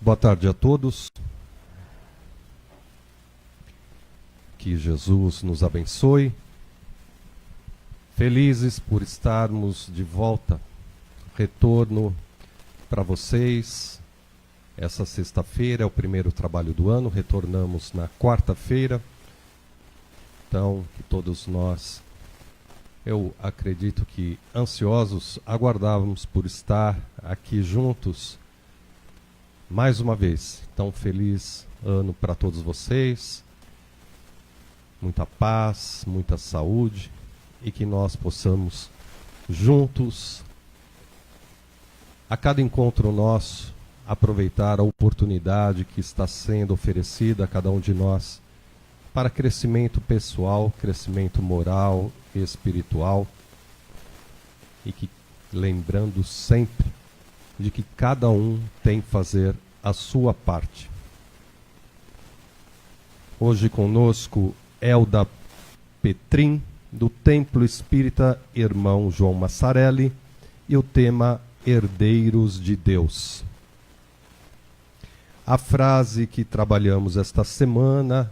Boa tarde a todos. Que Jesus nos abençoe. Felizes por estarmos de volta. Retorno para vocês. Essa sexta-feira é o primeiro trabalho do ano. Retornamos na quarta-feira. Então, que todos nós, eu acredito que ansiosos, aguardávamos por estar aqui juntos mais uma vez. Então, feliz ano para todos vocês. Muita paz, muita saúde e que nós possamos juntos, a cada encontro nosso, aproveitar a oportunidade que está sendo oferecida a cada um de nós para crescimento pessoal, crescimento moral e espiritual, e que, lembrando sempre de que cada um tem que fazer a sua parte. Hoje conosco Elda Petrin, do Templo Espírita Irmão João Massarelli, e o tema Herdeiros de Deus. A frase que trabalhamos esta semana,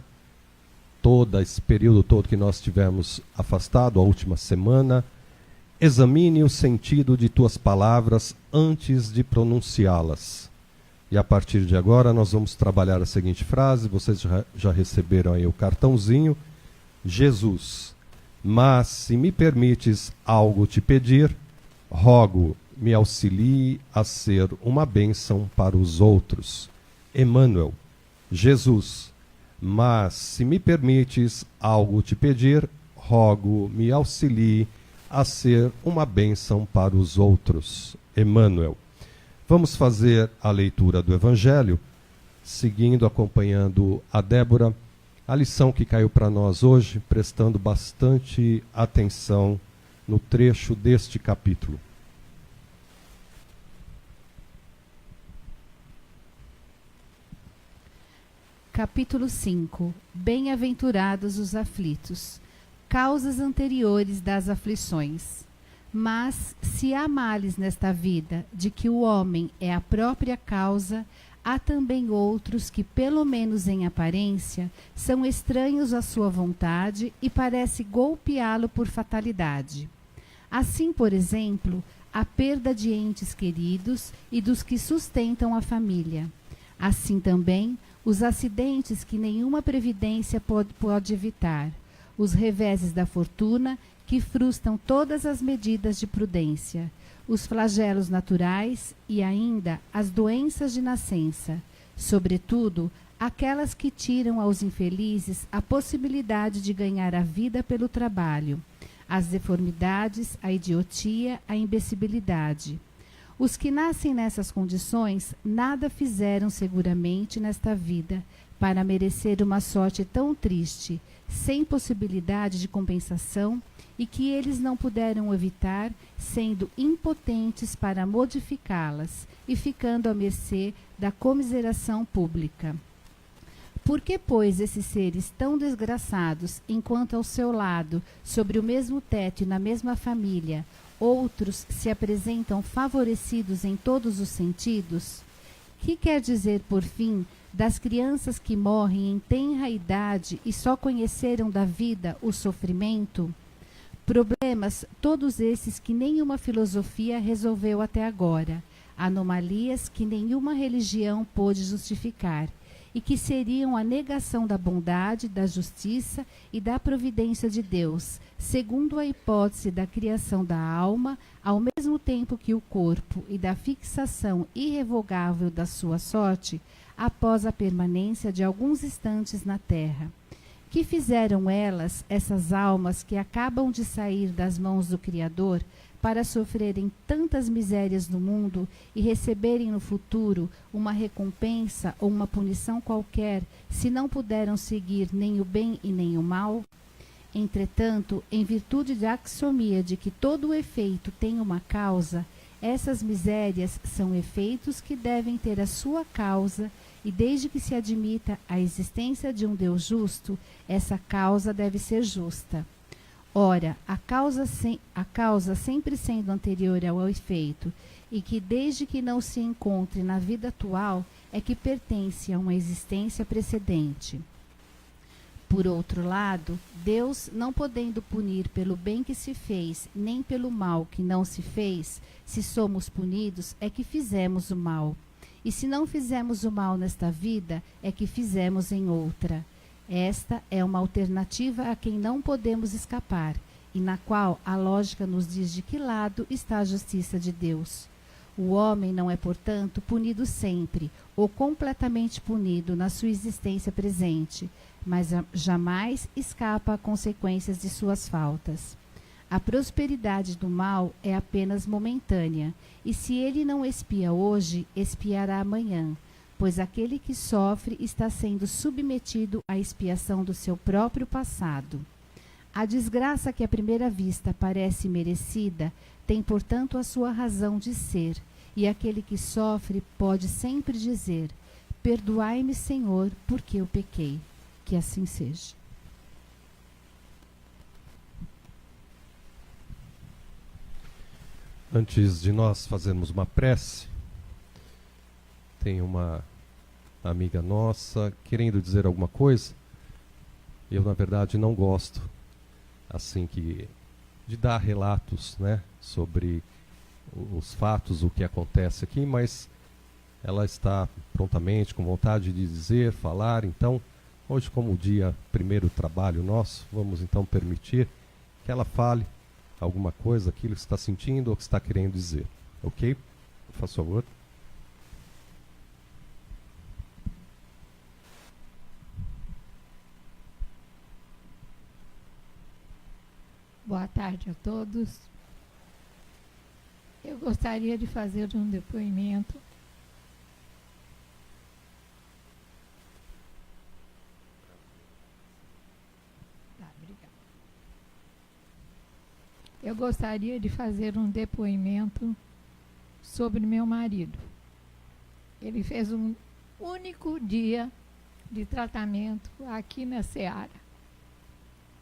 todo esse período todo que nós tivemos afastado, a última semana: examine o sentido de tuas palavras antes de pronunciá-las. E a partir de agora nós vamos trabalhar a seguinte frase, vocês já receberam aí o cartãozinho. Jesus, mas se me permites algo te pedir, rogo, me auxilie a ser uma bênção para os outros. Emmanuel. Jesus, mas se me permites algo te pedir, rogo, me auxilie a ser uma bênção para os outros. Emmanuel. Vamos fazer a leitura do Evangelho, seguindo, acompanhando a Débora, a lição que caiu para nós hoje, prestando bastante atenção no trecho deste capítulo. Capítulo 5. Bem-aventurados os aflitos. Causas anteriores das aflições. Mas, se há males nesta vida, de que o homem é a própria causa, há também outros que, pelo menos em aparência, são estranhos à sua vontade e parece golpeá-lo por fatalidade. Assim, por exemplo, a perda de entes queridos e dos que sustentam a família. Assim também, os acidentes que nenhuma previdência pode evitar, os reveses da fortuna que frustram todas as medidas de prudência, os flagelos naturais e ainda as doenças de nascença, sobretudo aquelas que tiram aos infelizes a possibilidade de ganhar a vida pelo trabalho, as deformidades, a idiotia, a imbecilidade. Os que nascem nessas condições nada fizeram seguramente nesta vida para merecer uma sorte tão triste, sem possibilidade de compensação, e que eles não puderam evitar, sendo impotentes para modificá-las e ficando à mercê da comiseração pública. Por que, pois, esses seres tão desgraçados, enquanto ao seu lado, sobre o mesmo teto e na mesma família, outros se apresentam favorecidos em todos os sentidos? Que quer dizer, por fim, das crianças que morrem em tenra idade e só conheceram da vida o sofrimento? Problemas todos esses que nenhuma filosofia resolveu até agora, anomalias que nenhuma religião pôde justificar, e que seriam a negação da bondade, da justiça e da providência de Deus, segundo a hipótese da criação da alma, ao mesmo tempo que o corpo, e da fixação irrevogável da sua sorte, após a permanência de alguns instantes na terra. Que fizeram elas, essas almas que acabam de sair das mãos do Criador, para sofrerem tantas misérias no mundo e receberem no futuro uma recompensa ou uma punição qualquer, se não puderam seguir nem o bem e nem o mal? Entretanto, em virtude da axiomia de que todo o efeito tem uma causa, essas misérias são efeitos que devem ter a sua causa, e desde que se admita a existência de um Deus justo, essa causa deve ser justa. Ora, a causa sempre sendo anterior ao efeito, e que desde que não se encontre na vida atual, é que pertence a uma existência precedente. Por outro lado, Deus, não podendo punir pelo bem que se fez, nem pelo mal que não se fez, se somos punidos, é que fizemos o mal. E se não fizemos o mal nesta vida, é que fizemos em outra. Esta é uma alternativa a quem não podemos escapar, e na qual a lógica nos diz de que lado está a justiça de Deus. O homem não é, portanto, punido sempre, ou completamente punido na sua existência presente, mas jamais escapa a consequências de suas faltas. A prosperidade do mal é apenas momentânea, e se ele não expia hoje, expiará amanhã, pois aquele que sofre está sendo submetido à expiação do seu próprio passado. A desgraça que à primeira vista parece merecida tem, portanto, a sua razão de ser, e aquele que sofre pode sempre dizer: perdoai-me, Senhor, porque eu pequei. Que assim seja. Antes de nós fazermos uma prece, tem uma amiga nossa querendo dizer alguma coisa. Eu, na verdade, não gosto assim de dar relatos, né, sobre os fatos, o que acontece aqui, mas ela está prontamente, com vontade de dizer, falar. Então, hoje, como o dia primeiro trabalho nosso, vamos então permitir que ela fale alguma coisa, aquilo que está sentindo ou que está querendo dizer. Ok? Por favor. Boa tarde a todos. Eu gostaria de fazer um depoimento Eu gostaria de fazer um depoimento sobre meu marido. Ele fez um único dia de tratamento aqui na Seara.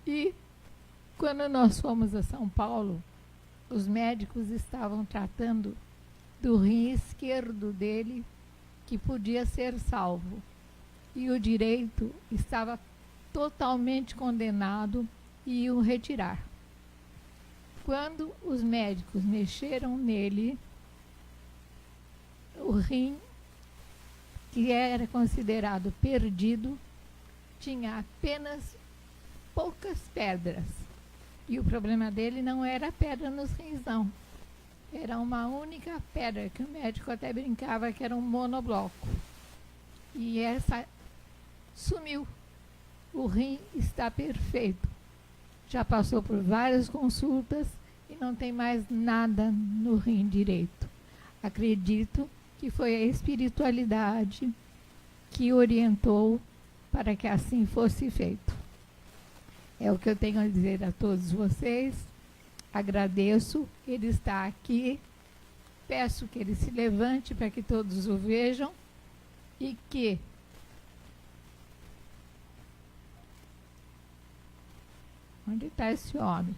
E quando nós fomos a São Paulo, os médicos estavam tratando do rim esquerdo dele, que podia ser salvo. E o direito estava totalmente condenado e iam retirar. Quando os médicos mexeram nele, o rim, que era considerado perdido, tinha apenas poucas pedras. E o problema dele não era pedra nos rins, não. Era uma única pedra, que o médico até brincava que era um monobloco. E essa sumiu. O rim está perfeito. Já passou por várias consultas e não tem mais nada no rim direito. Acredito que foi a espiritualidade que orientou para que assim fosse feito. É o que eu tenho a dizer a todos vocês. Agradeço, ele está aqui. Peço que ele se levante para que todos o vejam e que onde está esse homem?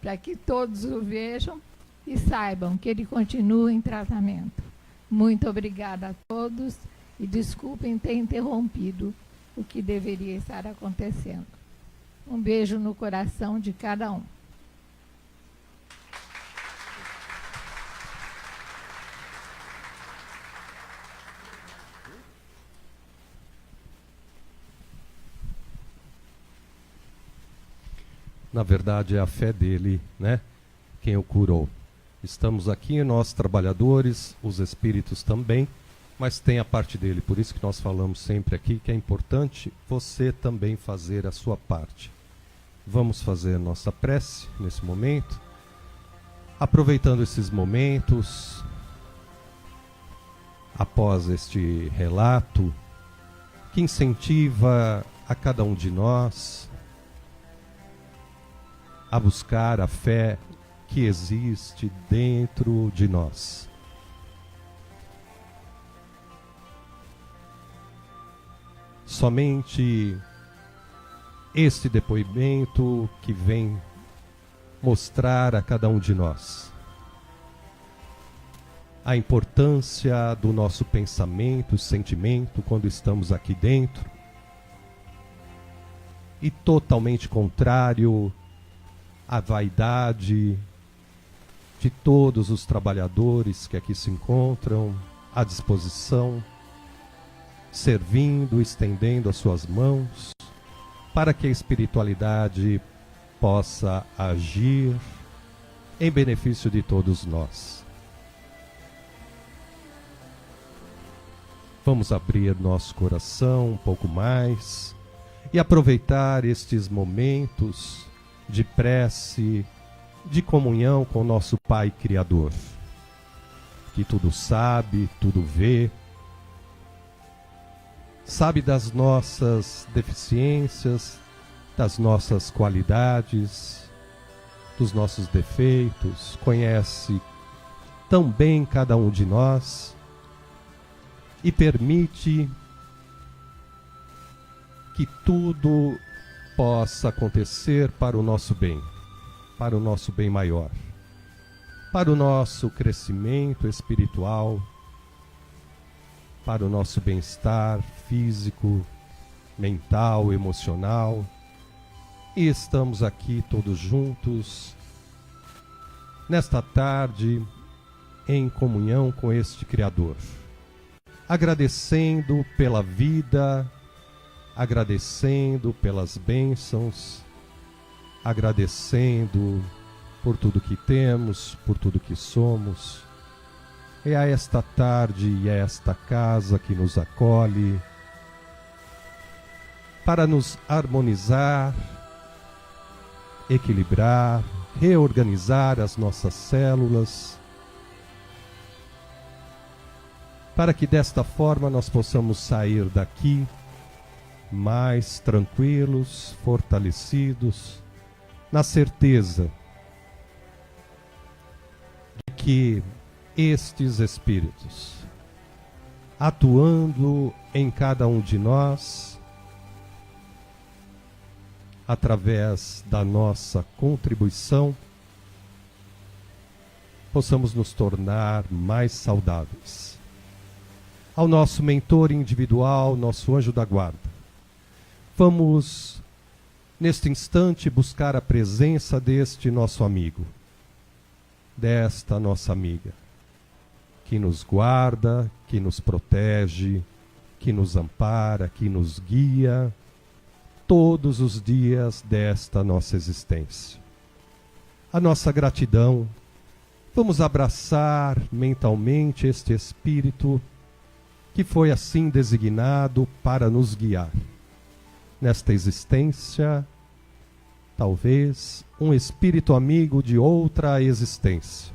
Para que todos o vejam e saibam que ele continua em tratamento. Muito obrigada a todos e desculpem ter interrompido o que deveria estar acontecendo. Um beijo no coração de cada um. Na verdade, é a fé dele, né, quem o curou. Estamos aqui, nós trabalhadores, os espíritos também, mas tem a parte dele. Por isso que nós falamos sempre aqui que é importante você também fazer a sua parte. Vamos fazer nossa prece nesse momento, aproveitando esses momentos, após este relato, que incentiva a cada um de nós a buscar a fé que existe dentro de nós. Somente este depoimento que vem mostrar a cada um de nós a importância do nosso pensamento, sentimento quando estamos aqui dentro, e totalmente contrário à vaidade de todos os trabalhadores que aqui se encontram à disposição, servindo, estendendo as suas mãos, para que a espiritualidade possa agir em benefício de todos nós. Vamos abrir nosso coração um pouco mais e aproveitar estes momentos de prece, de comunhão com o nosso Pai Criador, que tudo sabe, tudo vê, sabe das nossas deficiências, das nossas qualidades, dos nossos defeitos, conhece tão bem cada um de nós e permite que tudo possa acontecer para o nosso bem maior, para o nosso crescimento espiritual, para o nosso bem-estar físico, mental, emocional. E estamos aqui todos juntos, nesta tarde, em comunhão com este Criador, agradecendo pela vida, agradecendo pelas bênçãos, agradecendo por tudo que temos, por tudo que somos. É a esta tarde e a esta casa que nos acolhe, para nos harmonizar, equilibrar, reorganizar as nossas células, para que desta forma nós possamos sair daqui mais tranquilos, fortalecidos, na certeza de que estes Espíritos, atuando em cada um de nós, através da nossa contribuição, possamos nos tornar mais saudáveis. Ao nosso mentor individual, nosso anjo da guarda, vamos, neste instante, buscar a presença deste nosso amigo, desta nossa amiga, que nos guarda, que nos protege, que nos ampara, que nos guia todos os dias desta nossa existência. A nossa gratidão, vamos abraçar mentalmente este Espírito que foi assim designado para nos guiar nesta existência, talvez um espírito amigo de outra existência,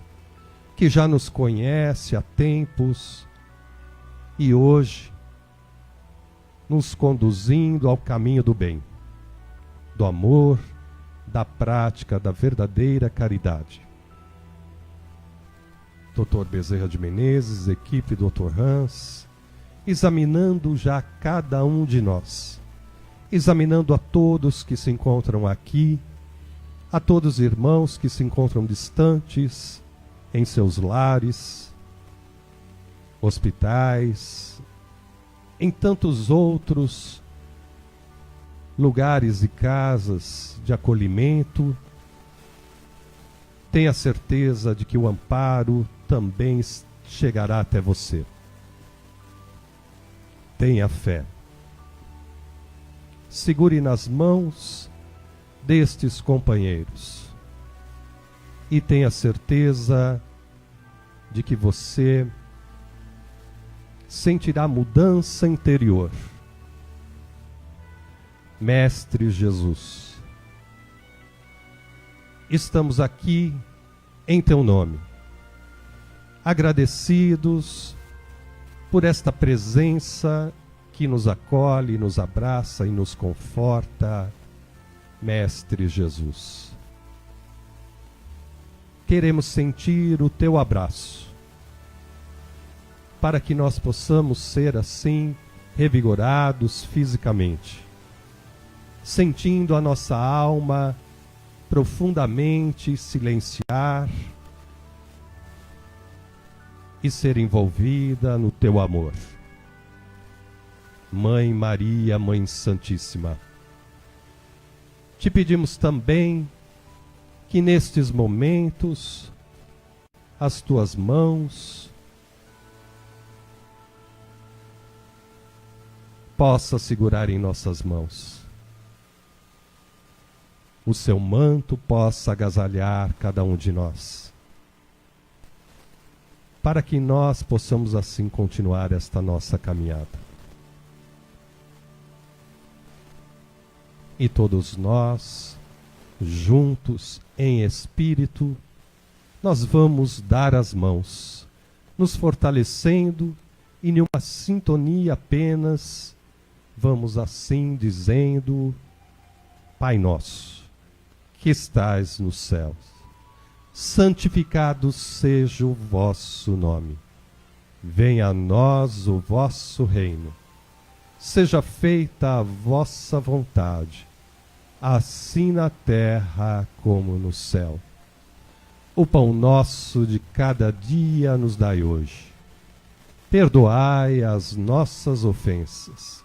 que já nos conhece há tempos e hoje nos conduzindo ao caminho do bem, do amor, da prática, da verdadeira caridade. Dr. Bezerra de Menezes, equipe Dr. Hans, examinando já cada um de nós, examinando a todos que se encontram aqui, a todos os irmãos que se encontram distantes, em seus lares, hospitais, em tantos outros lugares e casas de acolhimento. Tenha certeza de que o amparo também chegará até você. Tenha fé. Segure nas mãos destes companheiros e tenha certeza de que você sentirá mudança interior. Mestre Jesus, estamos aqui em teu nome, agradecidos por esta presença que nos acolhe, nos abraça e nos conforta, Mestre Jesus. Queremos sentir o teu abraço, para que nós possamos ser assim revigorados fisicamente, sentindo a nossa alma profundamente silenciar e ser envolvida no teu amor. Mãe Maria, Mãe Santíssima, te pedimos também que nestes momentos as tuas mãos possa segurar em nossas mãos. O seu manto possa agasalhar cada um de nós, para que nós possamos assim continuar esta nossa caminhada. E todos nós, juntos em espírito, nós vamos dar as mãos, nos fortalecendo e em uma sintonia apenas, vamos assim dizendo: Pai nosso, que estais nos céus, santificado seja o vosso nome. Venha a nós o vosso reino. Seja feita a vossa vontade, assim na terra como no céu. O pão nosso de cada dia nos dai hoje. Perdoai as nossas ofensas,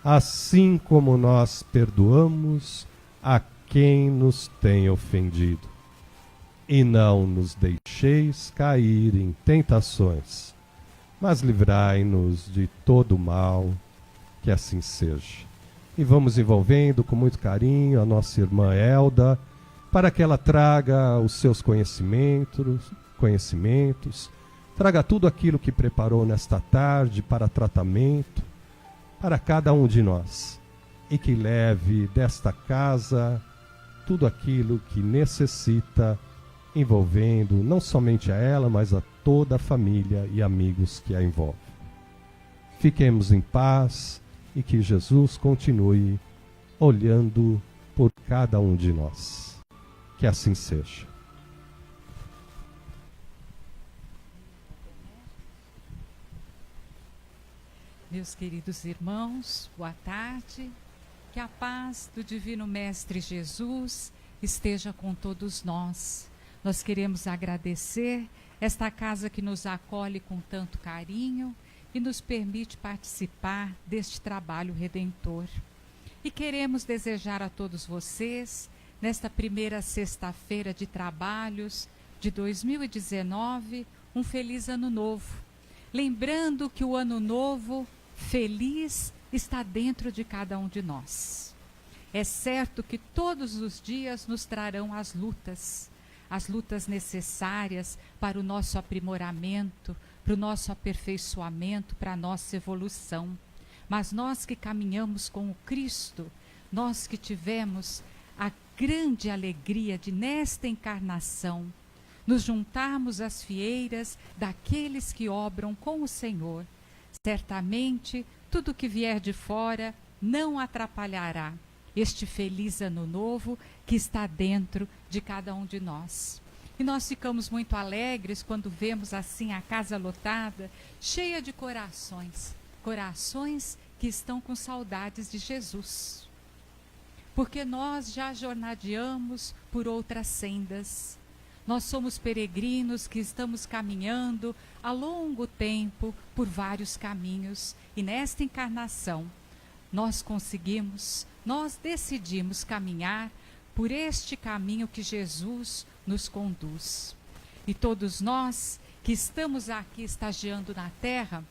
assim como nós perdoamos a quem nos tem ofendido. E não nos deixeis cair em tentações, mas livrai-nos de todo mal. Que assim seja. E vamos envolvendo com muito carinho a nossa irmã Elda, para que ela traga os seus conhecimentos, traga tudo aquilo que preparou nesta tarde para tratamento, para cada um de nós, e que leve desta casa tudo aquilo que necessita, envolvendo não somente a ela, mas a toda a família e amigos que a envolvem. Fiquemos em paz e que Jesus continue olhando por cada um de nós. Que assim seja. Meus queridos irmãos, boa tarde. Que a paz do Divino Mestre Jesus esteja com todos nós. Nós queremos agradecer esta casa que nos acolhe com tanto carinho e nos permite participar deste trabalho redentor. E queremos desejar a todos vocês, nesta primeira sexta-feira de trabalhos de 2019, um feliz ano novo. Lembrando que o ano novo, feliz, está dentro de cada um de nós. É certo que todos os dias nos trarão as lutas necessárias para o nosso aprimoramento, para o nosso aperfeiçoamento, para a nossa evolução. Mas nós que caminhamos com o Cristo, nós que tivemos a grande alegria de, nesta encarnação, nos juntarmos às fieiras daqueles que obram com o Senhor, certamente tudo que vier de fora não atrapalhará este feliz ano novo que está dentro de cada um de nós. E nós ficamos muito alegres quando vemos assim a casa lotada, cheia de corações que estão com saudades de Jesus. Porque nós já jornadeamos por outras sendas. Nós somos peregrinos que estamos caminhando há longo tempo por vários caminhos. E nesta encarnação, nós decidimos caminhar por este caminho que Jesus nos conduz. E todos nós que estamos aqui estagiando na terra,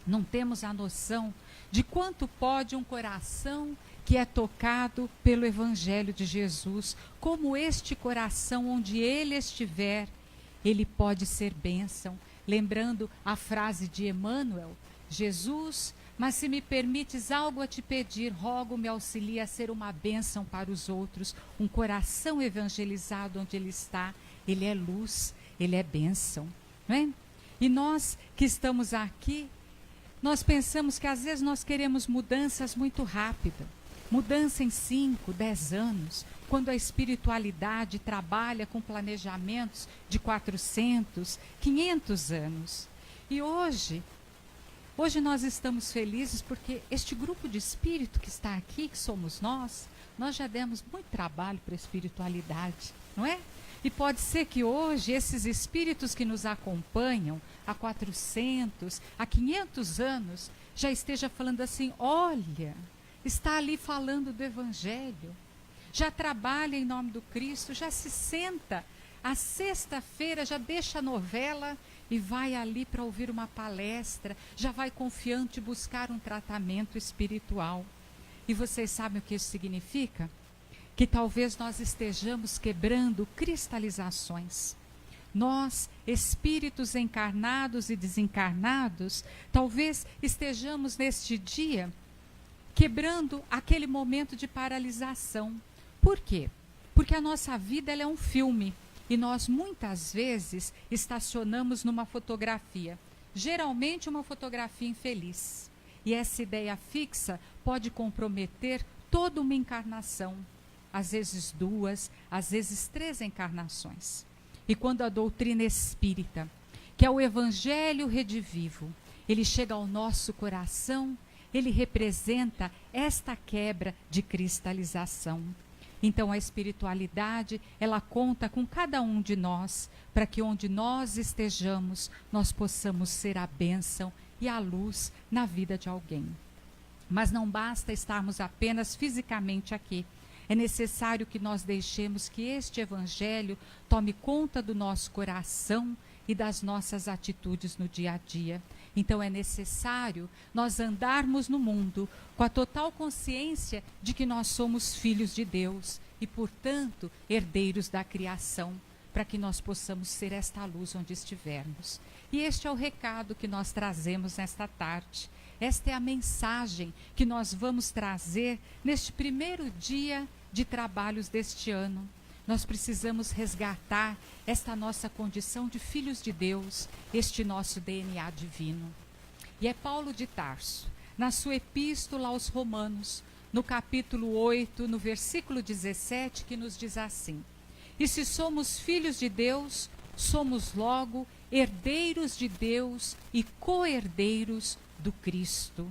não temos a noção de quanto pode um coração que é tocado pelo Evangelho de Jesus, como este coração, onde ele estiver, ele pode ser bênção. Lembrando a frase de Emmanuel: Jesus, mas se me permites algo a te pedir, rogo-me auxilie a ser uma bênção para os outros. Um coração evangelizado onde ele está, ele é luz, ele é bênção, não é? E nós que estamos aqui, nós pensamos que às vezes nós queremos mudanças muito rápidas. Mudança em 5, 10 anos, quando a espiritualidade trabalha com planejamentos de 400, 500 anos. E hoje, Hoje nós estamos felizes porque este grupo de espírito que está aqui, que somos nós já demos muito trabalho para a espiritualidade, não é? E pode ser que hoje esses espíritos que nos acompanham há 400, há 500 anos, já esteja falando assim, olha, está ali falando do Evangelho, já trabalha em nome do Cristo, já se senta, à sexta-feira já deixa a novela e vai ali para ouvir uma palestra, já vai confiante buscar um tratamento espiritual. E vocês sabem o que isso significa? Que talvez nós estejamos quebrando cristalizações. Nós, espíritos encarnados e desencarnados, talvez estejamos neste dia quebrando aquele momento de paralisação. Por quê? Porque a nossa vida ela é um filme e nós muitas vezes estacionamos numa fotografia, geralmente uma fotografia infeliz. E essa ideia fixa pode comprometer toda uma encarnação, às vezes 2, às vezes 3 encarnações. E quando a doutrina espírita, que é o Evangelho redivivo, ele chega ao nosso coração, ele representa esta quebra de cristalização. Então a espiritualidade, ela conta com cada um de nós, para que onde nós estejamos, nós possamos ser a bênção e a luz na vida de alguém. Mas não basta estarmos apenas fisicamente aqui. É necessário que nós deixemos que este Evangelho tome conta do nosso coração e das nossas atitudes no dia a dia. Então é necessário nós andarmos no mundo com a total consciência de que nós somos filhos de Deus e, portanto, herdeiros da criação, para que nós possamos ser esta luz onde estivermos. E este é o recado que nós trazemos nesta tarde. Esta é a mensagem que nós vamos trazer neste primeiro dia de trabalhos deste ano. Nós precisamos resgatar esta nossa condição de filhos de Deus, este nosso DNA divino. E é Paulo de Tarso, na sua epístola aos Romanos, no capítulo 8, no versículo 17, que nos diz assim: e se somos filhos de Deus, somos logo herdeiros de Deus e co-herdeiros do Cristo.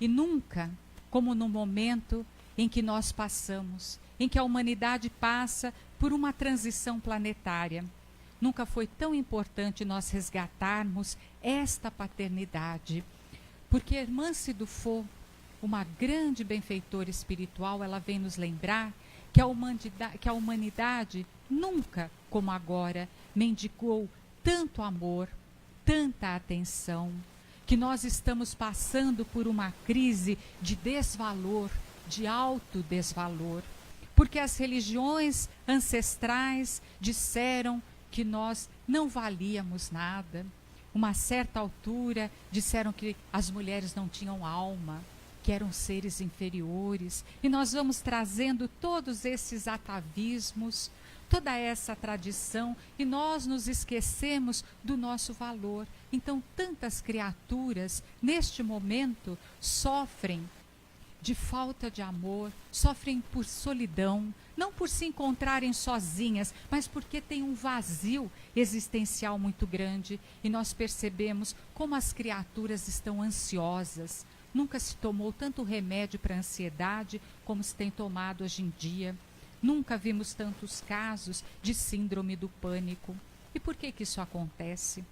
E nunca, como no momento em que nós passamos, em que a humanidade passa por uma transição planetária, nunca foi tão importante nós resgatarmos esta paternidade. Porque a irmã Cidufo, uma grande benfeitora espiritual, ela vem nos lembrar que a humanidade nunca, como agora, mendigou tanto amor, tanta atenção, que nós estamos passando por uma crise de desvalor, de alto desvalor, porque as religiões ancestrais disseram que nós não valíamos nada. Uma certa altura disseram que as mulheres não tinham alma, que eram seres inferiores, e nós vamos trazendo todos esses atavismos, toda essa tradição, e nós nos esquecemos do nosso valor. Então tantas criaturas neste momento sofrem de falta de amor, sofrem por solidão, não por se encontrarem sozinhas, mas porque tem um vazio existencial muito grande, e nós percebemos como as criaturas estão ansiosas. Nunca se tomou tanto remédio para a ansiedade como se tem tomado hoje em dia. Nunca vimos tantos casos de síndrome do pânico. E por que isso acontece?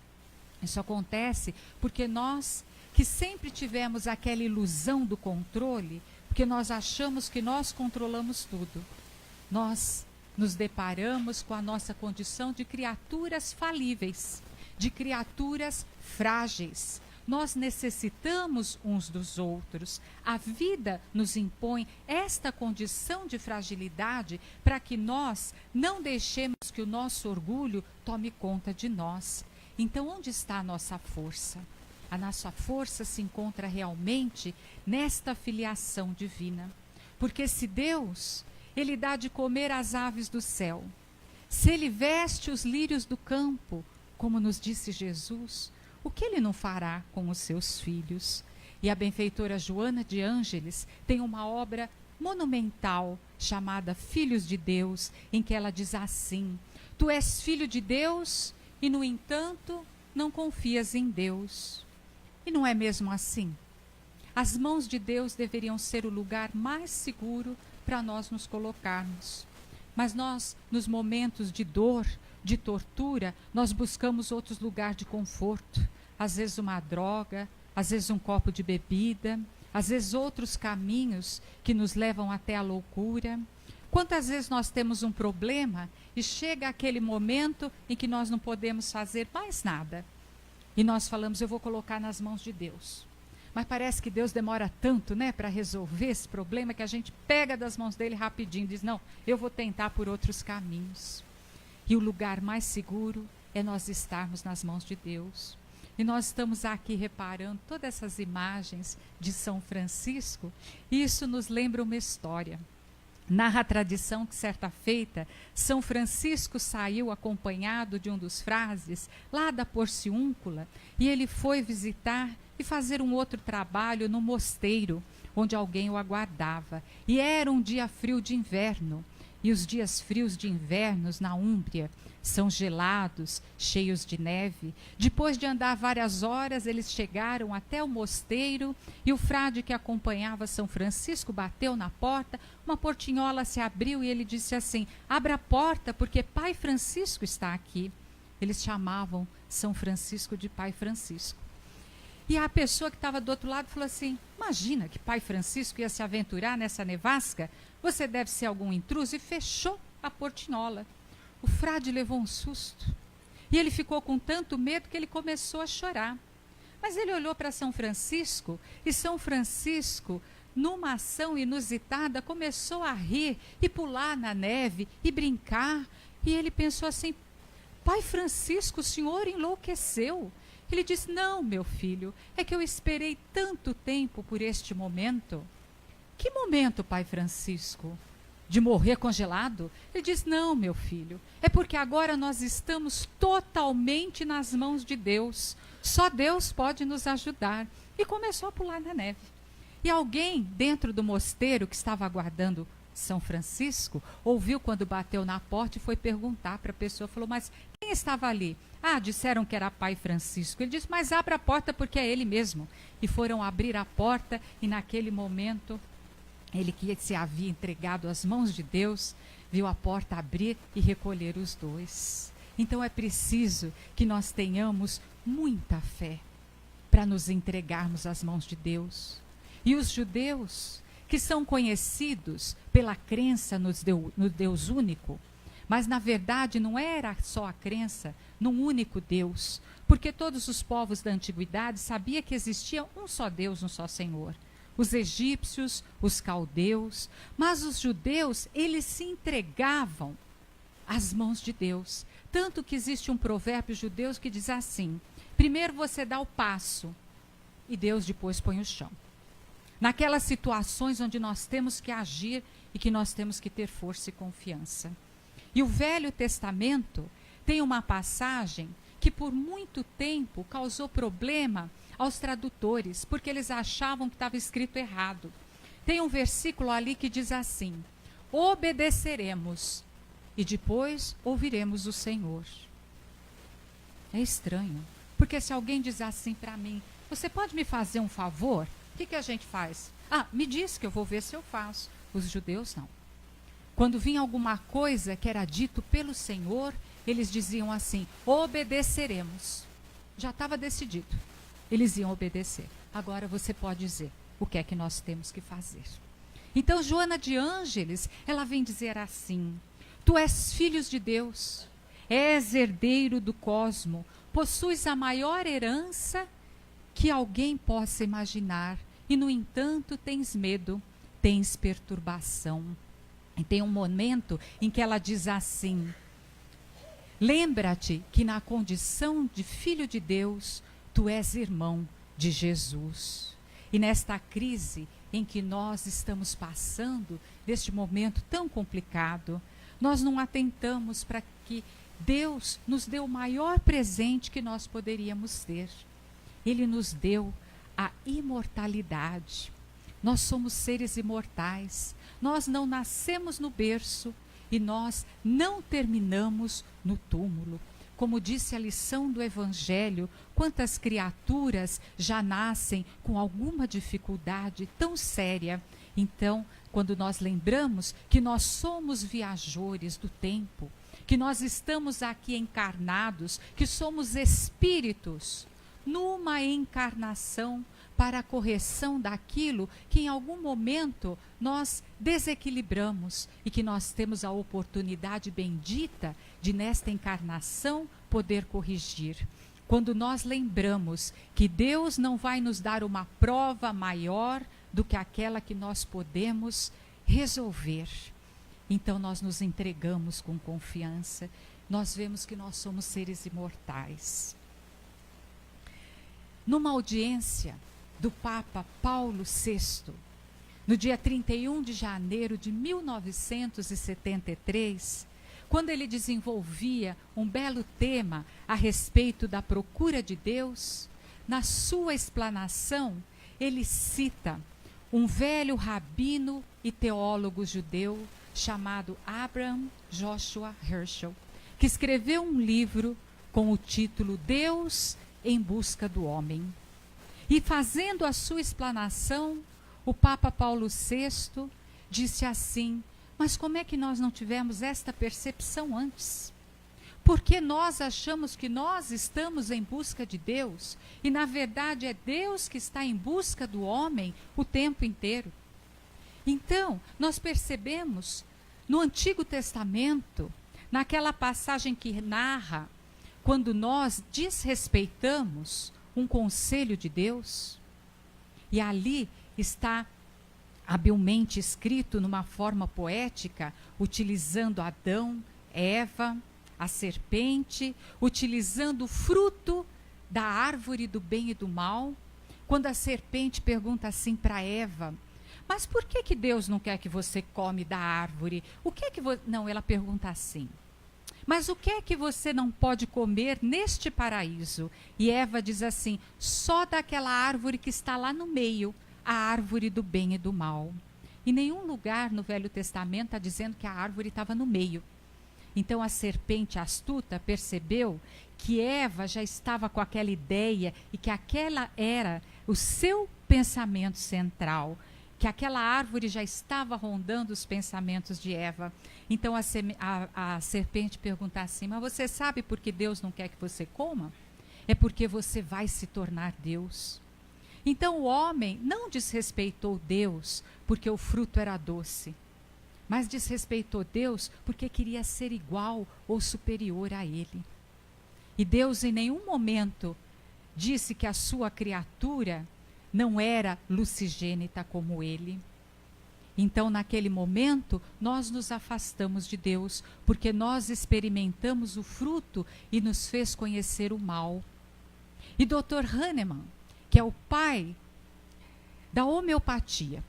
Isso acontece porque nós, que sempre tivemos aquela ilusão do controle, porque nós achamos que nós controlamos tudo, nós nos deparamos com a nossa condição de criaturas falíveis, de criaturas frágeis. Nós necessitamos uns dos outros. A vida nos impõe esta condição de fragilidade para que nós não deixemos que o nosso orgulho tome conta de nós. Então, onde está a nossa força? A nossa força se encontra realmente nesta filiação divina. Porque se Deus, Ele dá de comer às aves do céu, se Ele veste os lírios do campo, como nos disse Jesus, o que Ele não fará com os seus filhos? E a benfeitora Joana de Ângeles tem uma obra monumental chamada Filhos de Deus, em que ela diz assim: tu és filho de Deus e, no entanto, não confias em Deus. E não é mesmo assim? As mãos de Deus deveriam ser o lugar mais seguro para nós nos colocarmos. Mas nós, nos momentos de dor, de tortura, nós buscamos outros lugares de conforto. Às vezes uma droga, às vezes um copo de bebida, às vezes outros caminhos que nos levam até a loucura. Quantas vezes nós temos um problema e chega aquele momento em que nós não podemos fazer mais nada. E nós falamos, eu vou colocar nas mãos de Deus. Mas parece que Deus demora tanto, né, para resolver esse problema, que a gente pega das mãos dele rapidinho e diz, não, eu vou tentar por outros caminhos. E o lugar mais seguro é nós estarmos nas mãos de Deus. E nós estamos aqui reparando todas essas imagens de São Francisco, e isso nos lembra uma história. Narra a tradição que, certa feita, São Francisco saiu acompanhado de um dos frades lá da Porciúncula, e ele foi visitar e fazer um outro trabalho no mosteiro, onde alguém o aguardava. E era um dia frio de inverno, e os dias frios de inverno na Úmbria são gelados, cheios de neve. Depois de andar várias horas, eles chegaram até o mosteiro, e o frade que acompanhava São Francisco bateu na porta. Uma portinhola se abriu e ele disse assim, abra a porta porque Pai Francisco está aqui. Eles chamavam São Francisco de Pai Francisco. E a pessoa que estava do outro lado falou assim, imagina que Pai Francisco ia se aventurar nessa nevasca, você deve ser algum intruso, e fechou a portinhola. O frade levou um susto, e ele ficou com tanto medo que ele começou a chorar. Mas ele olhou para São Francisco, e São Francisco, numa ação inusitada, começou a rir e pular na neve e brincar. E ele pensou assim, Pai Francisco, o senhor enlouqueceu. Ele disse, não, meu filho, é que eu esperei tanto tempo por este momento. Que momento, Pai Francisco? De morrer congelado? Ele disse, não, meu filho, é porque agora nós estamos totalmente nas mãos de Deus. Só Deus pode nos ajudar. E começou a pular na neve. E alguém dentro do mosteiro que estava aguardando São Francisco, ouviu quando bateu na porta e foi perguntar para a pessoa, falou, mas quem estava ali? Ah, disseram que era Pai Francisco. Ele disse, mas abra a porta porque é ele mesmo. E foram abrir a porta, e naquele momento, ele que se havia entregado às mãos de Deus, viu a porta abrir e recolher os dois. Então é preciso que nós tenhamos muita fé para nos entregarmos às mãos de Deus. E os judeus, que são conhecidos pela crença no Deus único, mas na verdade não era só a crença num único Deus, porque todos os povos da antiguidade sabiam que existia um só Deus, um só Senhor. Os egípcios, os caldeus, mas os judeus, eles se entregavam às mãos de Deus. Tanto que existe um provérbio judeu que diz assim, primeiro você dá o passo e Deus depois põe o chão. Naquelas situações onde nós temos que agir e que nós temos que ter força e confiança. E o Velho Testamento tem uma passagem que por muito tempo causou problema aos tradutores, porque eles achavam que estava escrito errado. Tem um versículo ali que diz assim, obedeceremos e depois ouviremos o Senhor. É estranho, porque se alguém diz assim para mim, você pode me fazer um favor? O que a gente faz? Ah, me diz que eu vou ver se eu faço. Os judeus não. Quando vinha alguma coisa que era dito pelo Senhor, eles diziam assim, obedeceremos. Já estava decidido. Eles iam obedecer. Agora você pode dizer o que é que nós temos que fazer. Então Joana de Ângeles, ela vem dizer assim, tu és filho de Deus, és herdeiro do cosmo, possuis a maior herança que alguém possa imaginar, e no entanto tens medo, tens perturbação. E tem um momento em que ela diz assim, lembra-te que na condição de filho de Deus, tu és irmão de Jesus. E nesta crise em que nós estamos passando, neste momento tão complicado, nós não atentamos para que Deus nos dê o maior presente que nós poderíamos ter. Ele nos deu a imortalidade. Nós somos seres imortais. Nós não nascemos no berço e nós não terminamos no túmulo. como disse a lição do Evangelho, quantas criaturas já nascem com alguma dificuldade tão séria. Então, quando nós lembramos que nós somos viajores do tempo, que nós estamos aqui encarnados, que somos espíritos, numa encarnação para a correção daquilo que em algum momento nós desequilibramos e que nós temos a oportunidade bendita de nesta encarnação poder corrigir. Quando nós lembramos que Deus não vai nos dar uma prova maior do que aquela que nós podemos resolver, então nós nos entregamos com confiança, nós vemos que nós somos seres imortais. Numa audiência do Papa Paulo VI, no dia 31 de janeiro de 1973, quando ele desenvolvia um belo tema a respeito da procura de Deus, na sua explanação, ele cita um velho rabino e teólogo judeu chamado Abraham Joshua Heschel, que escreveu um livro com o título Deus em Busca do Homem. E fazendo a sua explanação, o Papa Paulo VI disse assim: mas como é que nós não tivemos esta percepção antes? Porque nós achamos que nós estamos em busca de Deus, e na verdade é Deus que está em busca do homem o tempo inteiro. Então, nós percebemos no Antigo Testamento, naquela passagem que narra quando nós desrespeitamos um conselho de Deus, e ali está habilmente escrito numa forma poética, utilizando Adão, Eva, a serpente, utilizando o fruto da árvore do bem e do mal, quando a serpente pergunta assim para Eva: mas por que Deus não quer que você come da árvore? O que é que Não, ela pergunta assim: mas o que é que você não pode comer neste paraíso? E Eva diz assim: só daquela árvore que está lá no meio, a árvore do bem e do mal. Em nenhum lugar no Velho Testamento está dizendo que a árvore estava no meio. Então a serpente astuta percebeu que Eva já estava com aquela ideia e que aquela era o seu pensamento central, que aquela árvore já estava rondando os pensamentos de Eva. Então a serpente pergunta assim: mas você sabe por que Deus não quer que você coma? É porque você vai se tornar Deus. Então o homem não desrespeitou Deus porque o fruto era doce, mas desrespeitou Deus porque queria ser igual ou superior a ele. E Deus em nenhum momento disse que a sua criatura não era lucigênita como ele. Então, naquele momento, nós nos afastamos de Deus, porque nós experimentamos o fruto e nos fez conhecer o mal. E Dr. Hahnemann, que é o pai da homeopatia,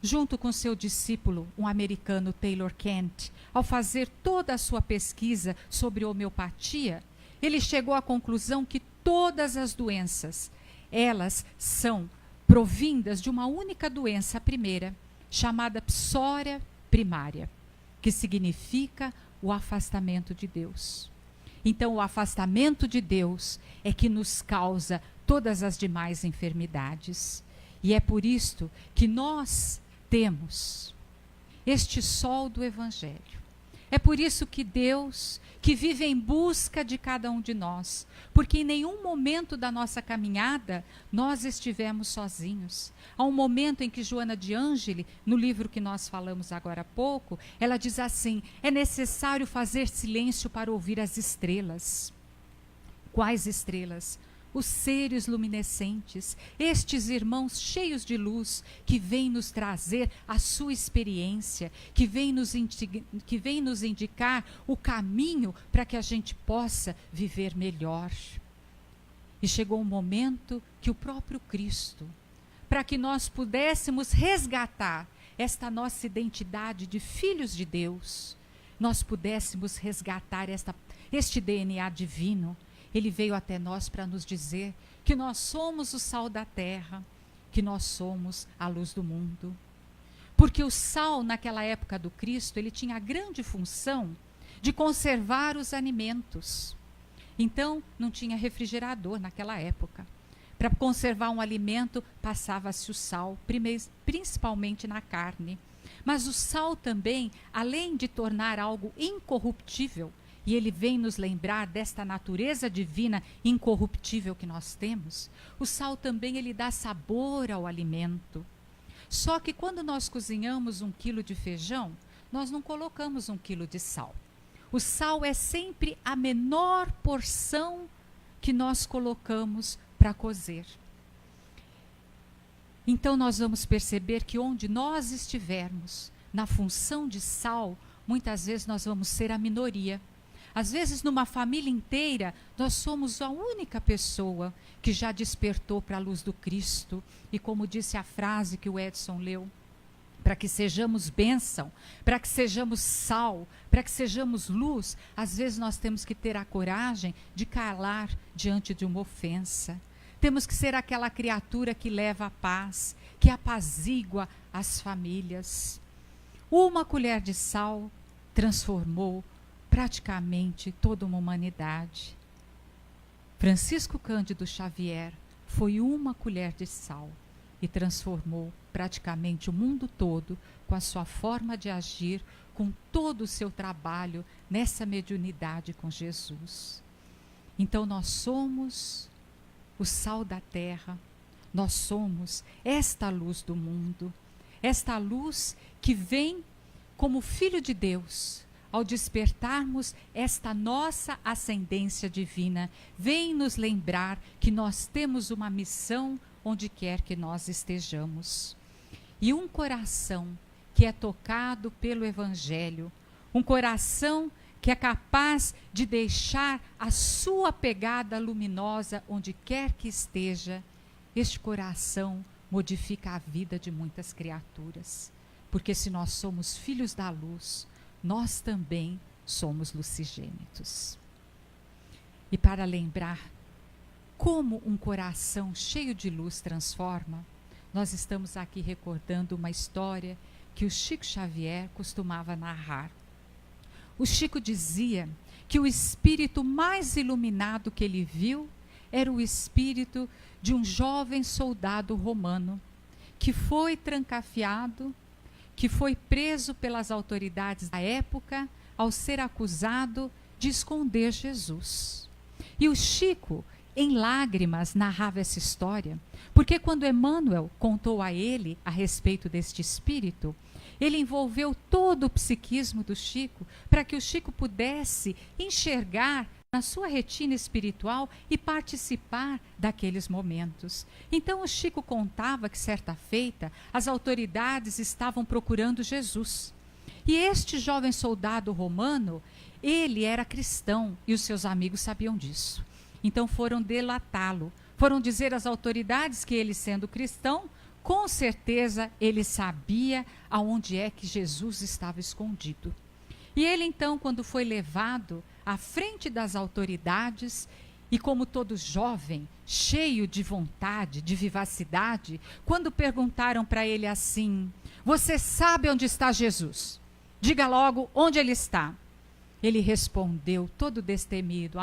junto com seu discípulo, um americano, Taylor Kent, ao fazer toda a sua pesquisa sobre homeopatia, ele chegou à conclusão que todas as doenças, elas são provindas de uma única doença, a primeira, chamada psória primária, que significa o afastamento de Deus. Então, o afastamento de Deus é que nos causa todas as demais enfermidades. E é por isto que nós temos este sol do Evangelho. É por isso que Deus, que vive em busca de cada um de nós, porque em nenhum momento da nossa caminhada nós estivemos sozinhos. Há um momento em que Joana de Ângeli, no livro que nós falamos agora há pouco, ela diz assim: é necessário fazer silêncio para ouvir as estrelas. Quais estrelas? Os seres luminescentes, estes irmãos cheios de luz, que vêm nos trazer a sua experiência, que vêm nos indicar o caminho para que a gente possa viver melhor. E chegou um momento que o próprio Cristo, para que nós pudéssemos resgatar esta nossa identidade de filhos de Deus, nós pudéssemos resgatar este DNA divino, ele veio até nós para nos dizer que nós somos o sal da terra, que nós somos a luz do mundo. Porque o sal, naquela época do Cristo, ele tinha a grande função de conservar os alimentos. Então, não tinha refrigerador naquela época. Para conservar um alimento, passava-se o sal, principalmente na carne. Mas o sal também, além de tornar algo incorruptível, e ele vem nos lembrar desta natureza divina incorruptível que nós temos, o sal também ele dá sabor ao alimento. Só que quando nós cozinhamos 1 quilo de feijão, nós não colocamos 1 quilo de sal. O sal é sempre a menor porção que nós colocamos para cozer. Então nós vamos perceber que onde nós estivermos, na função de sal, muitas vezes nós vamos ser a minoria. Às vezes, numa família inteira, nós somos a única pessoa que já despertou para a luz do Cristo. E como disse a frase que o Edson leu, para que sejamos bênção, para que sejamos sal, para que sejamos luz, às vezes nós temos que ter a coragem de calar diante de uma ofensa. Temos que ser aquela criatura que leva a paz, que apazigua as famílias. Uma colher de sal transformou praticamente toda uma humanidade. Francisco Cândido Xavier foi uma colher de sal e transformou praticamente o mundo todo com a sua forma de agir, com todo o seu trabalho nessa mediunidade com Jesus. Então nós somos o sal da terra, nós somos esta luz do mundo, esta luz que vem como Filho de Deus. Ao despertarmos esta nossa ascendência divina, vem nos lembrar que nós temos uma missão onde quer que nós estejamos. E um coração que é tocado pelo Evangelho, um coração que é capaz de deixar a sua pegada luminosa onde quer que esteja, este coração modifica a vida de muitas criaturas. Porque se nós somos filhos da luz, nós também somos lucigênitos. E para lembrar como um coração cheio de luz transforma, nós estamos aqui recordando uma história que o Chico Xavier costumava narrar. O Chico dizia que o espírito mais iluminado que ele viu era o espírito de um jovem soldado romano que foi trancafiado, que foi preso pelas autoridades da época ao ser acusado de esconder Jesus. E o Chico, em lágrimas, narrava essa história, porque quando Emmanuel contou a ele a respeito deste espírito, ele envolveu todo o psiquismo do Chico para que o Chico pudesse enxergar na sua retina espiritual e participar daqueles momentos. Então o Chico contava que certa feita as autoridades estavam procurando Jesus. E este jovem soldado romano, ele era cristão e os seus amigos sabiam disso. Então foram delatá-lo, foram dizer às autoridades que ele, sendo cristão, com certeza ele sabia aonde é que Jesus estava escondido. E ele então, quando foi levado à frente das autoridades, e como todo jovem, cheio de vontade, de vivacidade, quando perguntaram para ele assim: você sabe onde está Jesus? Diga logo onde ele está. Ele respondeu todo destemido: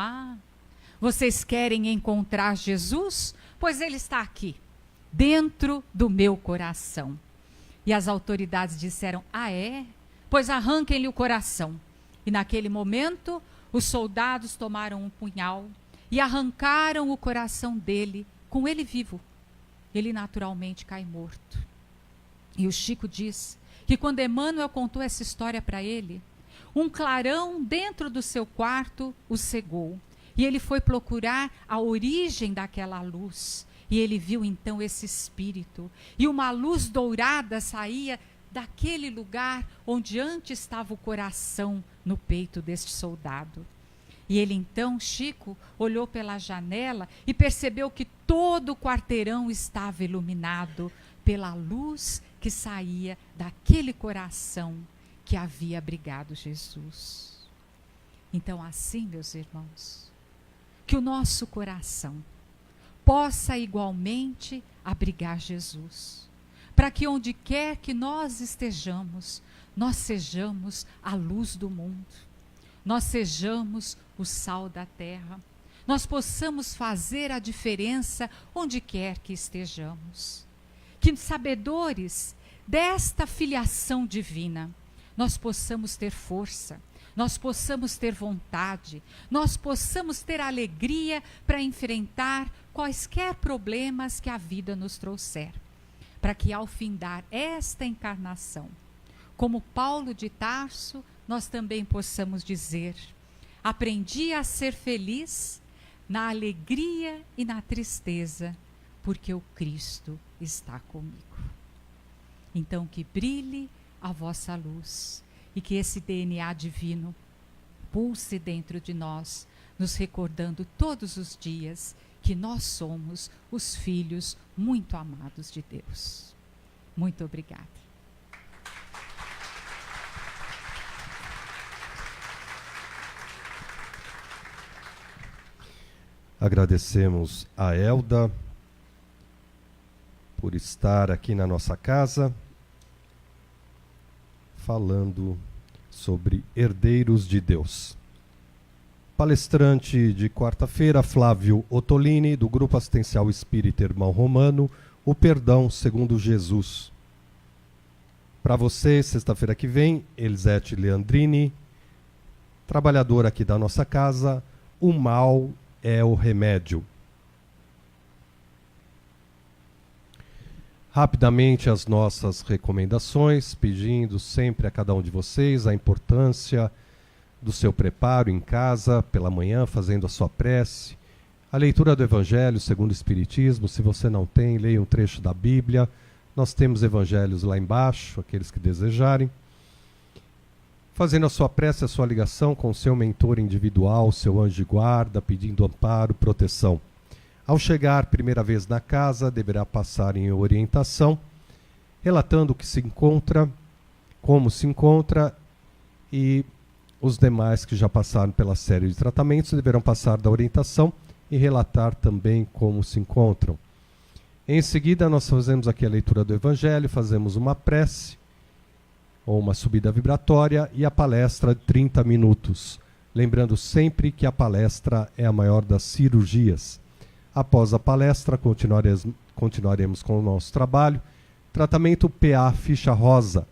vocês querem encontrar Jesus? Pois ele está aqui, dentro do meu coração. E as autoridades disseram: é? Pois arranquem-lhe o coração. E naquele momento, os soldados tomaram um punhal e arrancaram o coração dele, com ele vivo. Ele naturalmente cai morto. E o Chico diz que quando Emmanuel contou essa história para ele, um clarão dentro do seu quarto o cegou. E ele foi procurar a origem daquela luz. E ele viu então esse espírito. E uma luz dourada saía daquele lugar onde antes estava o coração no peito deste soldado. E ele então, Chico, olhou pela janela e percebeu que todo o quarteirão estava iluminado pela luz que saía daquele coração que havia abrigado Jesus. Então, assim, meus irmãos, que o nosso coração possa igualmente abrigar Jesus, para que onde quer que nós estejamos, nós sejamos a luz do mundo, nós sejamos o sal da terra, nós possamos fazer a diferença onde quer que estejamos. Que sabedores desta filiação divina, nós possamos ter força, nós possamos ter vontade, nós possamos ter alegria para enfrentar quaisquer problemas que a vida nos trouxer, para que ao findar esta encarnação, como Paulo de Tarso, nós também possamos dizer: aprendi a ser feliz na alegria e na tristeza, porque o Cristo está comigo. Então que brilhe a vossa luz e que esse DNA divino pulse dentro de nós, nos recordando todos os dias que nós somos os filhos muito amados de Deus. Muito obrigada. Agradecemos a Elda por estar aqui na nossa casa, falando sobre herdeiros de Deus. Palestrante de quarta-feira, Flávio Ottolini, do Grupo Assistencial Espírita Irmão Romano, O Perdão segundo Jesus. Para você, sexta-feira que vem, Elisete Leandrini, trabalhadora aqui da nossa casa, O Mal é o Remédio. Rapidamente as nossas recomendações, pedindo sempre a cada um de vocês a importância do seu preparo em casa, pela manhã, fazendo a sua prece. A leitura do Evangelho segundo o Espiritismo, se você não tem, leia um trecho da Bíblia. Nós temos evangelhos lá embaixo, aqueles que desejarem. Fazendo a sua prece, a sua ligação com o seu mentor individual, seu anjo de guarda, pedindo amparo, proteção. Ao chegar primeira vez na casa, deverá passar em orientação, relatando o que se encontra, como se encontra, e os demais que já passaram pela série de tratamentos deverão passar da orientação e relatar também como se encontram. Em seguida, nós fazemos aqui a leitura do Evangelho, fazemos uma prece, ou uma subida vibratória, e a palestra de 30 minutos. Lembrando sempre que a palestra é a maior das cirurgias. Após a palestra, continuaremos com o nosso trabalho. Tratamento PA ficha rosa,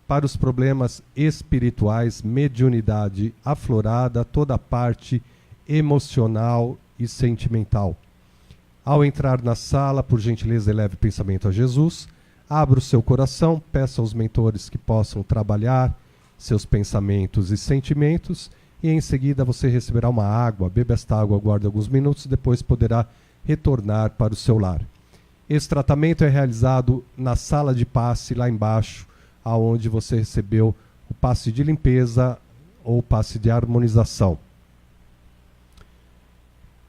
para os problemas espirituais, mediunidade aflorada, toda a parte emocional e sentimental. Ao entrar na sala, por gentileza, eleve o pensamento a Jesus, abra o seu coração, peça aos mentores que possam trabalhar seus pensamentos e sentimentos, e em seguida você receberá uma água, beba esta água, aguarde alguns minutos, depois poderá retornar para o seu lar. Esse tratamento é realizado na sala de passe, lá embaixo, aonde você recebeu o passe de limpeza ou passe de harmonização.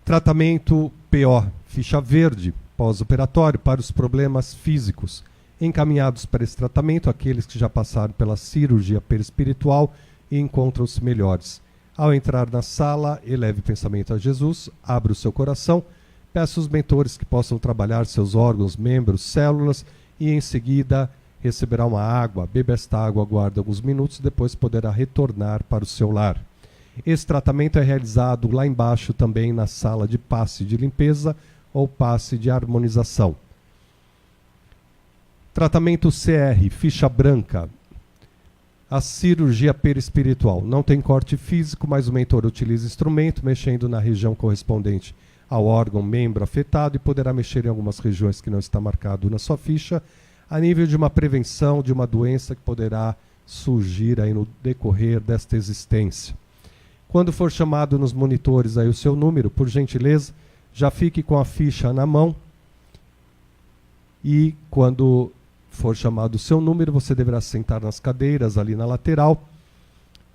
Tratamento PO, ficha verde, pós-operatório, para os problemas físicos. Encaminhados para esse tratamento aqueles que já passaram pela cirurgia perispiritual e encontram-se melhores. Ao entrar na sala, eleve o pensamento a Jesus, abra o seu coração, peça aos mentores que possam trabalhar seus órgãos, membros, células, e em seguida receberá uma água, beba esta água, aguarde alguns minutos, depois poderá retornar para o seu lar. Esse tratamento é realizado lá embaixo também na sala de passe de limpeza ou passe de harmonização. Tratamento CR, ficha branca. A cirurgia perispiritual. Não tem corte físico, mas o mentor utiliza instrumento, mexendo na região correspondente ao órgão, membro afetado, e poderá mexer em algumas regiões que não está marcado na sua ficha, a nível de uma prevenção de uma doença que poderá surgir aí no decorrer desta existência. Quando for chamado nos monitores aí o seu número, por gentileza, já fique com a ficha na mão, e quando for chamado o seu número, você deverá sentar nas cadeiras ali na lateral,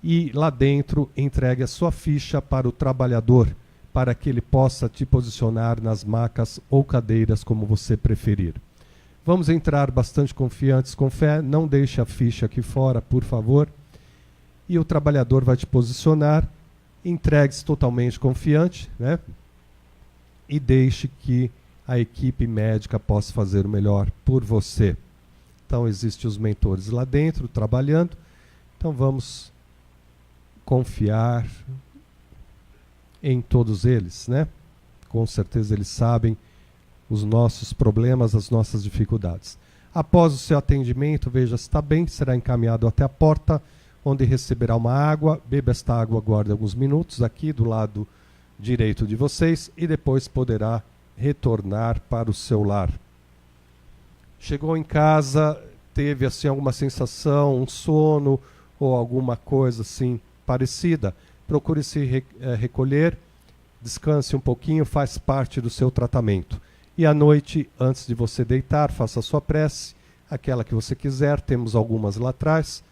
e lá dentro entregue a sua ficha para o trabalhador, para que ele possa te posicionar nas macas ou cadeiras, como você preferir. Vamos entrar bastante confiantes, com fé, não deixe a ficha aqui fora, por favor. E o trabalhador vai te posicionar, entregue-se totalmente confiante, né? E deixe que a equipe médica possa fazer o melhor por você. Então, existem os mentores lá dentro, trabalhando. Então, vamos confiar em todos eles, né? com certeza eles sabem os nossos problemas, as nossas dificuldades. Após o seu atendimento, veja se está bem, será encaminhado até a porta, onde receberá uma água. Beba esta água, aguarde alguns minutos aqui do lado direito de vocês e depois poderá retornar para o seu lar. Chegou em casa, teve assim alguma sensação, um sono ou alguma coisa assim parecida, procure se recolher, descanse um pouquinho, faz parte do seu tratamento. E à noite, antes de você deitar, faça a sua prece, aquela que você quiser, temos algumas lá atrás,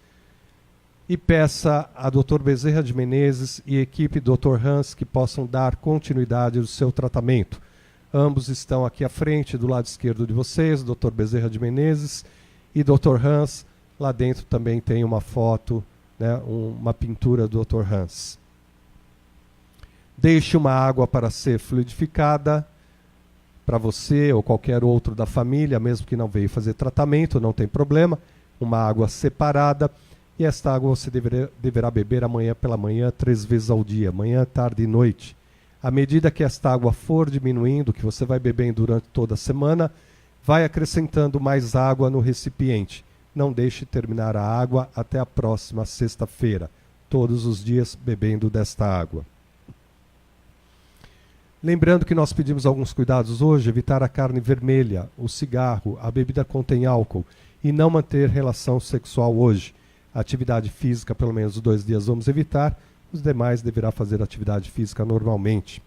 e peça a Dr. Bezerra de Menezes e a equipe Dr. Hans que possam dar continuidade ao seu tratamento. Ambos estão aqui à frente, do lado esquerdo de vocês, Dr. Bezerra de Menezes e Dr. Hans. Lá dentro também tem uma foto, né, uma pintura do Dr. Hans. Deixe uma água para ser fluidificada para você ou qualquer outro da família, mesmo que não veio fazer tratamento, não tem problema. Uma água separada. E esta água você deverá beber amanhã pela manhã 3 vezes ao dia, manhã, tarde e noite. À medida que esta água for diminuindo, que você vai bebendo durante toda a semana, vai acrescentando mais água no recipiente. Não deixe terminar a água até a próxima sexta-feira. Todos os dias bebendo desta água. Lembrando que nós pedimos alguns cuidados hoje, evitar a carne vermelha, o cigarro, a bebida contém álcool e não manter relação sexual hoje. Atividade física, pelo menos 2 dias vamos evitar, os demais deverá fazer atividade física normalmente.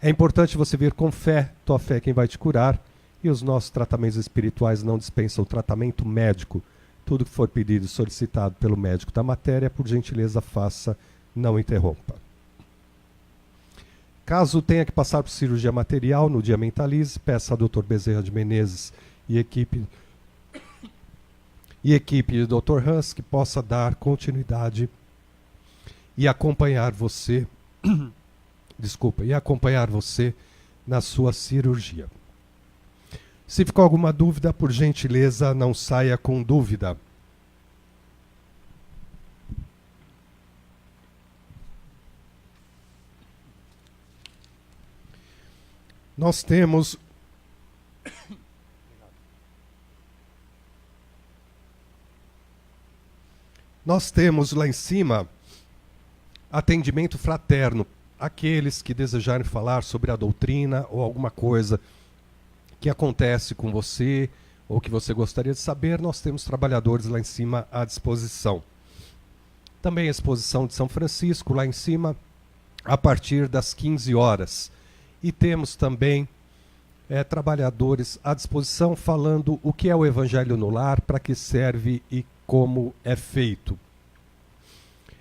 É importante você vir com fé, tua fé é quem vai te curar, e os nossos tratamentos espirituais não dispensam tratamento médico. Tudo que for pedido e solicitado pelo médico da matéria, por gentileza faça, não interrompa. Caso tenha que passar por cirurgia material no dia Mentalize, peça a Dr. Bezerra de Menezes e equipe de Dr. Hans que possa dar continuidade e acompanhar você, e acompanhar você na sua cirurgia. Se ficou alguma dúvida, por gentileza, não saia com dúvida. Nós temos lá em cima atendimento fraterno. Aqueles que desejarem falar sobre a doutrina ou alguma coisa que acontece com você ou que você gostaria de saber, nós temos trabalhadores lá em cima à disposição. Também a exposição de São Francisco lá em cima a partir das 15 horas. E temos também trabalhadores à disposição falando o que é o Evangelho no Lar, para que serve e como é feito.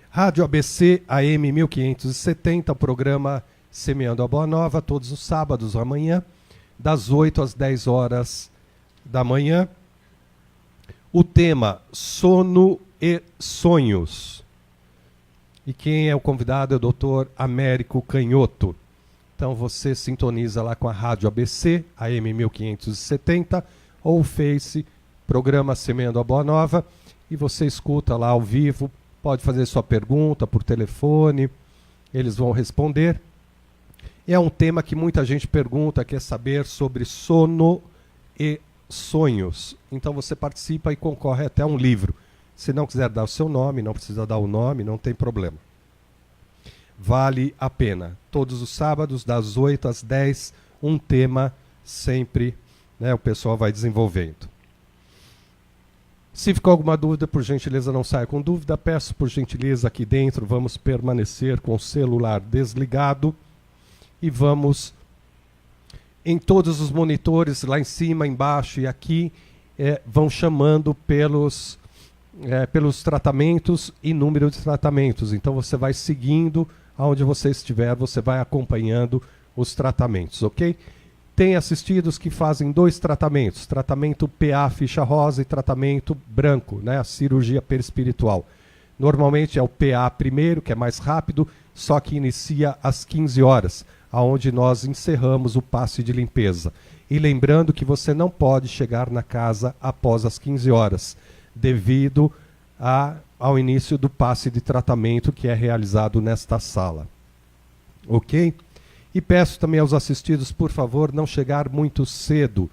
Rádio ABC AM 1570, o programa Semeando a Boa Nova, todos os sábados amanhã, das 8 às 10 horas da manhã. O tema Sono e Sonhos. E quem é o convidado é o Dr. Américo Canhoto. Então você sintoniza lá com a Rádio ABC, AM 1570, ou o Face, programa Semeando a Boa Nova, e você escuta lá ao vivo, pode fazer sua pergunta por telefone, eles vão responder. É um tema que muita gente pergunta, quer saber sobre sono e sonhos. Então você participa e concorre até a um livro. Se não quiser dar o seu nome, não precisa dar o nome, não tem problema. Vale a pena. Todos os sábados, das 8 às 10, um tema sempre, né, o pessoal vai desenvolvendo. Se ficou alguma dúvida, por gentileza, não saia com dúvida. Peço, por gentileza, aqui dentro, vamos permanecer com o celular desligado e vamos, em todos os monitores, lá em cima, embaixo e aqui, vão chamando pelos tratamentos e número de tratamentos. Então você vai seguindo, aonde você estiver, você vai acompanhando os tratamentos, ok? Tem assistidos que fazem 2 tratamentos, tratamento PA ficha rosa e tratamento branco, né, a cirurgia perispiritual. Normalmente é o PA primeiro, que é mais rápido, só que inicia às 15 horas, aonde nós encerramos o passe de limpeza. E lembrando que você não pode chegar na casa após as 15 horas, devido ao início do passe de tratamento que é realizado nesta sala. Ok? E peço também aos assistidos, por favor, não chegar muito cedo.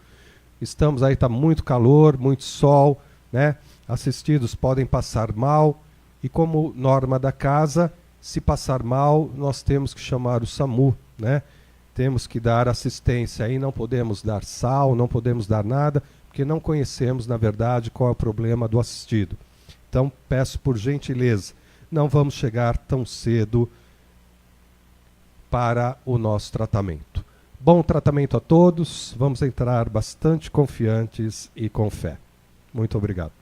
Estamos aí, está muito calor, muito sol, né? Assistidos podem passar mal. E como norma da casa, se passar mal, nós temos que chamar o SAMU, né? Temos que dar assistência aí, não podemos dar sal, não podemos dar nada, porque não conhecemos, na verdade, qual é o problema do assistido. Então, peço por gentileza, não vamos chegar tão cedo para o nosso tratamento. Bom tratamento a todos, vamos entrar bastante confiantes e com fé. Muito obrigado.